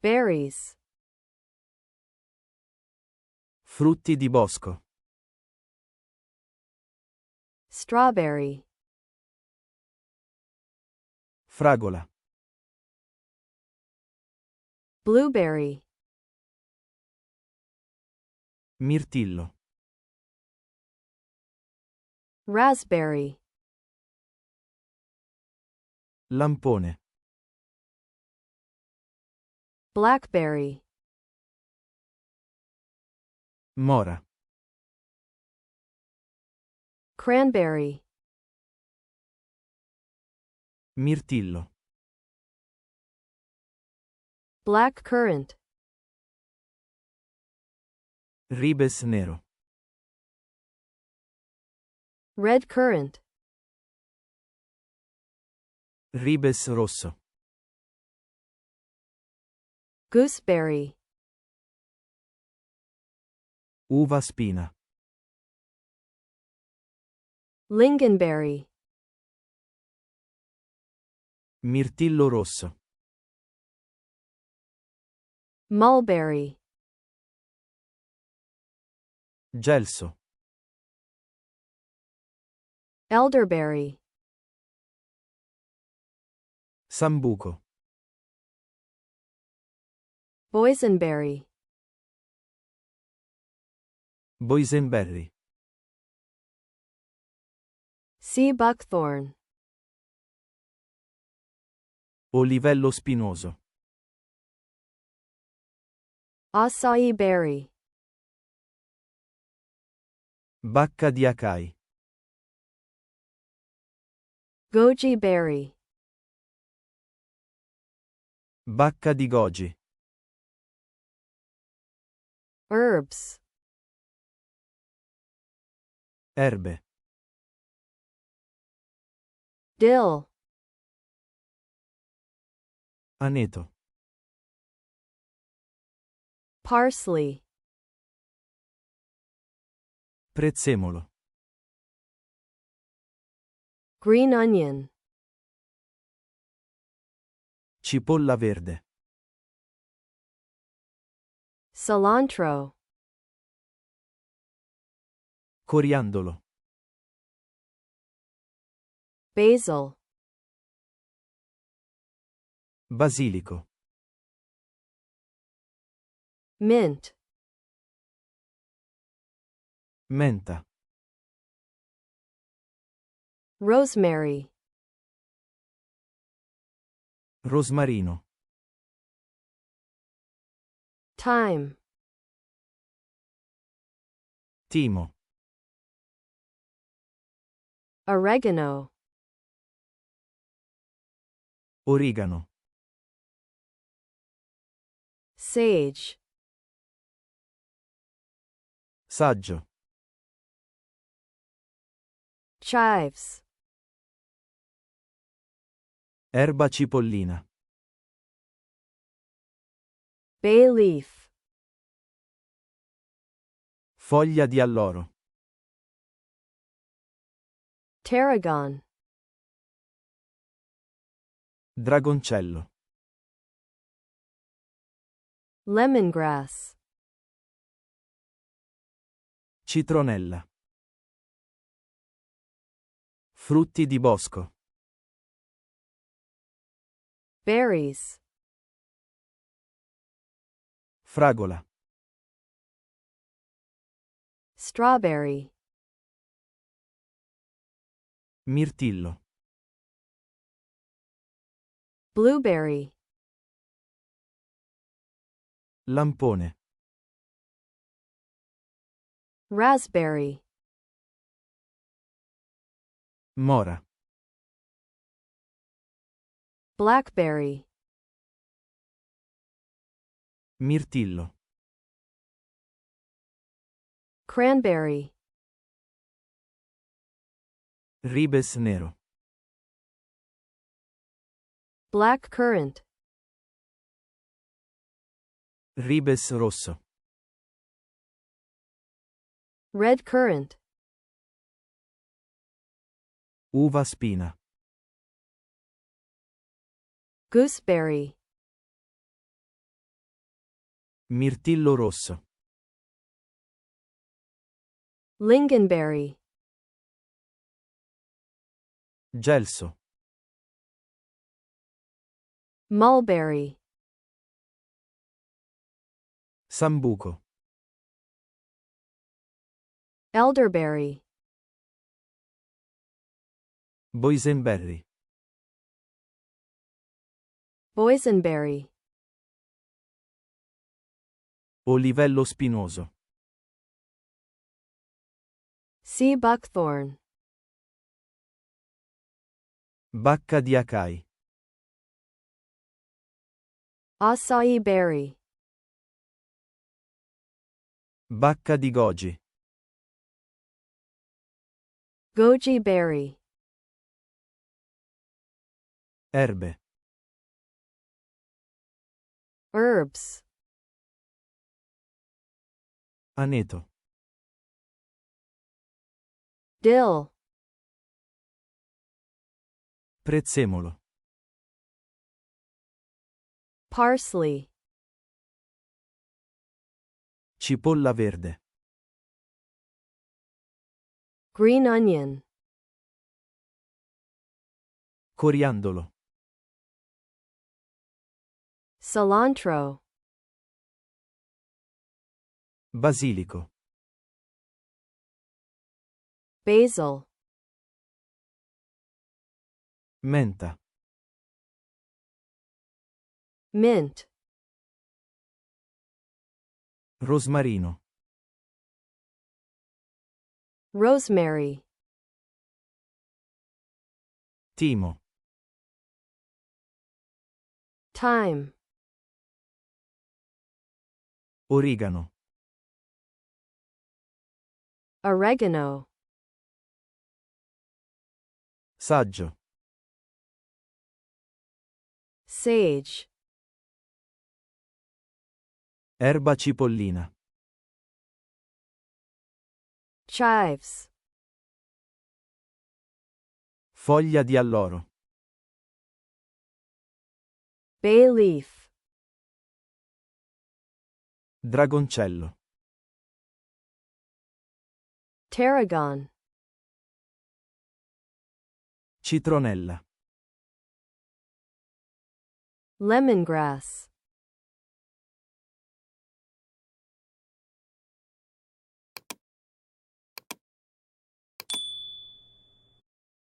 berries, Frutti di bosco. strawberry, Fragola. blueberry, Mirtillo. raspberry, Lampone. blackberry, Mora. cranberry, Mirtillo. black currant, Ribes nero. red currant, Ribes rosso. gooseberry, Uva spina. lingonberry, Mirtillo rosso. mulberry, Gelso. elderberry, Sambuco. boysenberry, Boysenberry. sea buckthorn, Olivello spinoso. acai berry, Bacca di acai. goji berry, Bacca di goji. herbs, Erbe. dill, Aneto. parsley, Prezzemolo. green onion, Cipolla verde. cilantro, Coriandolo. basil, Basilico. mint, Menta. rosemary, Rosmarino. thyme, Timo. oregano, Origano. sage, Saggio. chives, Erba cipollina. bay leaf, Foglia di alloro. tarragon, Dragoncello. lemongrass, Citronella. Frutti di bosco. berries, Fragola. strawberry, Mirtillo. blueberry, Lampone. raspberry, Mora. blackberry, Mirtillo. cranberry, Ribes nero. black currant, Ribes rosso. red currant, Uva spina. gooseberry, Mirtillo rosso. Lingonberry. Gelso. Mulberry. Sambuco. Elderberry. Boysenberry. Boysenberry. Olivello spinoso. Sea buckthorn. Bacca di acai. Acai berry. Bacca di goji. Goji berry. Erbe. Herbs. Aneto. Dill. Prezzemolo. Parsley. Cipolla verde. Green onion. Coriandolo. Cilantro. Basilico. Basil. Menta. Mint. Rosmarino. Rosemary. Timo. Thyme. Origano. Oregano. Saggio. Sage. Erba cipollina. Chives. Foglia di alloro. Bay leaf. Dragoncello. Tarragon. Citronella. Lemongrass.